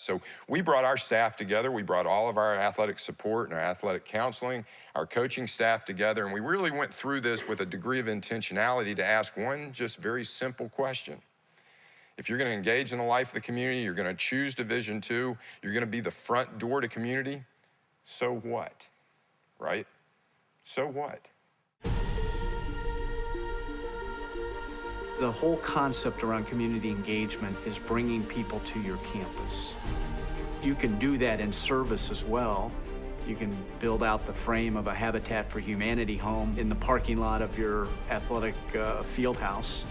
So we brought our staff together. We brought all of our athletic support and our athletic counseling, our coaching staff together, and we really went through this with a degree of intentionality to ask one just very simple question. If you're going to engage in the life of the community, you're going to choose Division II, you're going to be the front door to community, so what, right? So what? The whole concept around community engagement is bringing people to your campus. You can do that in service as well. You can build out the frame of a Habitat for Humanity home in the parking lot of your athletic field house,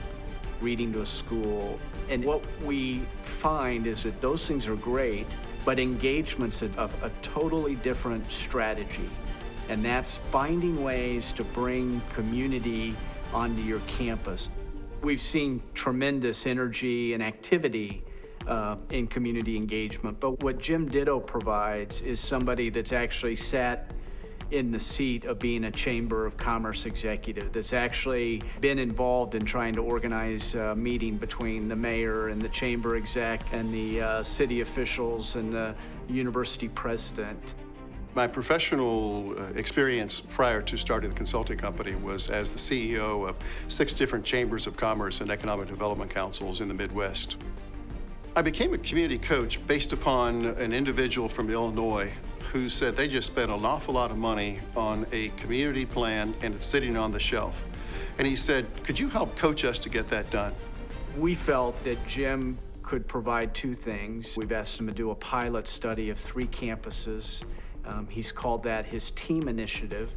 reading to a school. And what we find is that those things are great, but engagement's a totally different strategy. And that's finding ways to bring community onto your campus. We've seen tremendous energy and activity in community engagement, but what Jim Ditto provides is somebody that's actually sat in the seat of being a Chamber of Commerce executive, that's actually been involved in trying to organize a meeting between the mayor and the chamber exec and the city officials and the university president. My professional experience prior to starting the consulting company was as the CEO of 6 different chambers of commerce and economic development councils in the Midwest. I became a community coach based upon an individual from Illinois who said they just spent an awful lot of money on a community plan and it's sitting on the shelf. And he said, could you help coach us to get that done? We felt that Jim could provide 2 things. We've asked him to do a pilot study of 3 campuses. He's called that his team initiative.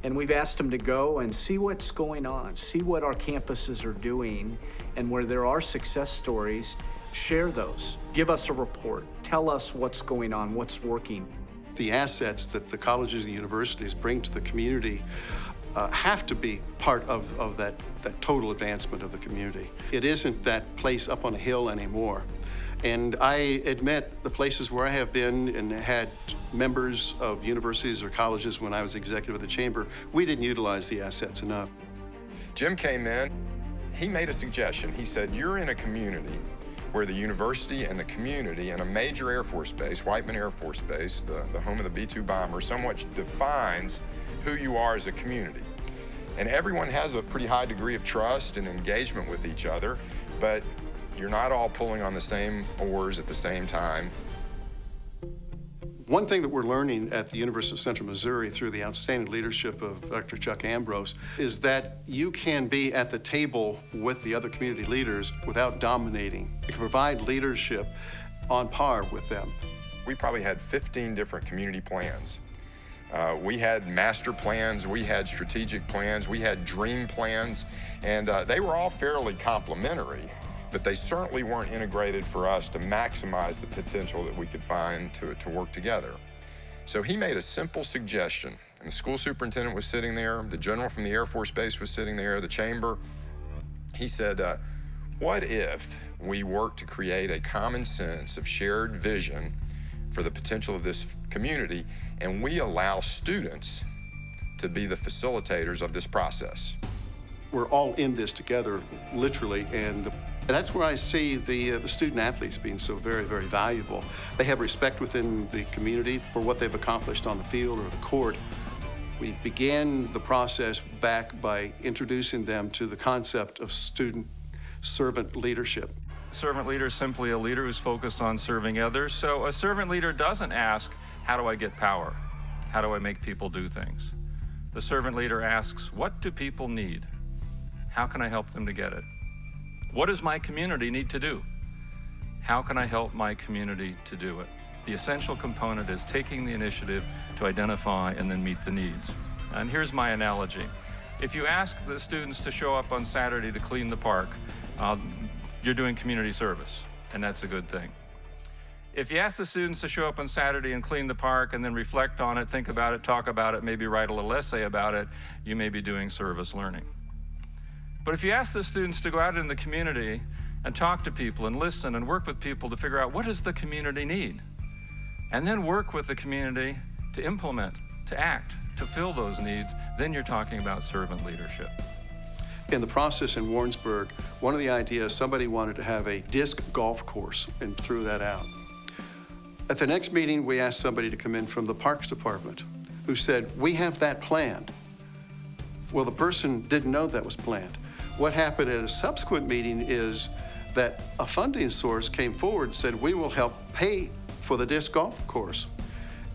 And we've asked him to go and see what's going on, see what our campuses are doing, and where there are success stories, share those. Give us a report. Tell us what's going on, what's working. The assets that the colleges and universities bring to the community have to be part of that total advancement of the community. It isn't that place up on a hill anymore. And I admit the places where I have been and had members of universities or colleges when I was executive of the chamber, we didn't utilize the assets enough. Jim came in, he made a suggestion. He said, you're in a community where the university and the community and a major Air Force base, Whiteman Air Force Base, the home of the B-2 bomber, somewhat defines who you are as a community. And everyone has a pretty high degree of trust and engagement with each other, but you're not all pulling on the same oars at the same time. One thing that we're learning at the University of Central Missouri through the outstanding leadership of Dr. Chuck Ambrose is that you can be at the table with the other community leaders without dominating. You can provide leadership on par with them. We probably had 15 different community plans. We had master plans, we had strategic plans, we had dream plans, and they were all fairly complementary, but they certainly weren't integrated for us to maximize the potential that we could find to work together. So he made a simple suggestion, and the school superintendent was sitting there, the general from the Air Force Base was sitting there, the chamber. He said, what if we work to create a common sense of shared vision for the potential of this community, and we allow students to be the facilitators of this process? We're all in this together, literally, and that's where I see the student athletes being so very, very valuable. They have respect within the community for what they've accomplished on the field or the court. We began the process back by introducing them to the concept of student servant leadership. Servant leader is simply a leader who's focused on serving others. So a servant leader doesn't ask, how do I get power? How do I make people do things? The servant leader asks, what do people need? How can I help them to get it? What does my community need to do? How can I help my community to do it? The essential component is taking the initiative to identify and then meet the needs. And here's my analogy. If you ask the students to show up on Saturday to clean the park, you're doing community service, and that's a good thing. If you ask the students to show up on Saturday and clean the park and then reflect on it, think about it, talk about it, maybe write a little essay about it, you may be doing service learning. But if you ask the students to go out in the community and talk to people and listen and work with people to figure out what does the community need, and then work with the community to implement, to act, to fill those needs, then you're talking about servant leadership. In the process in Warrensburg, one of the ideas, somebody wanted to have a disc golf course and threw that out. At the next meeting, we asked somebody to come in from the Parks Department who said, we have that planned. Well, the person didn't know that was planned. What happened at a subsequent meeting is that a funding source came forward and said, we will help pay for the disc golf course.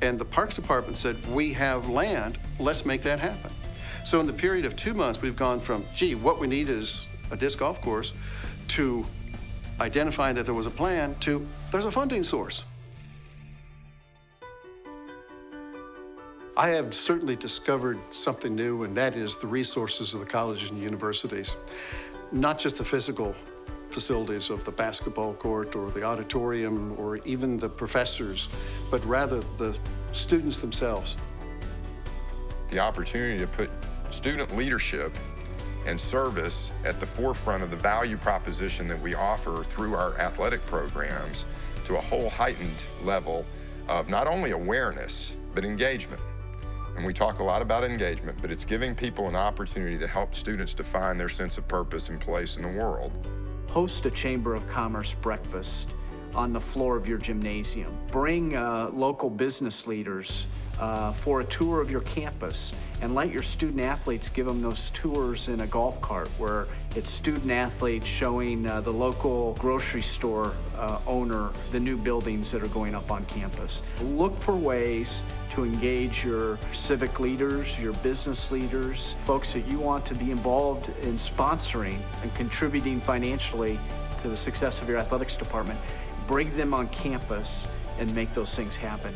And the Parks Department said, we have land, let's make that happen. So in the period of 2 months, we've gone from, gee, what we need is a disc golf course, to identifying that there was a plan, to there's a funding source. I have certainly discovered something new, and that is the resources of the colleges and universities. Not just the physical facilities of the basketball court or the auditorium or even the professors, but rather the students themselves. The opportunity to put student leadership and service at the forefront of the value proposition that we offer through our athletic programs to a whole heightened level of not only awareness, but engagement. And we talk a lot about engagement, but it's giving people an opportunity to help students define their sense of purpose and place in the world. Host a Chamber of Commerce breakfast on the floor of your gymnasium. Bring local business leaders for a tour of your campus, and let your student athletes give them those tours in a golf cart where it's student athletes showing the local grocery store owner the new buildings that are going up on campus. Look for ways to engage your civic leaders, your business leaders, folks that you want to be involved in sponsoring and contributing financially to the success of your athletics department. Bring them on campus and make those things happen.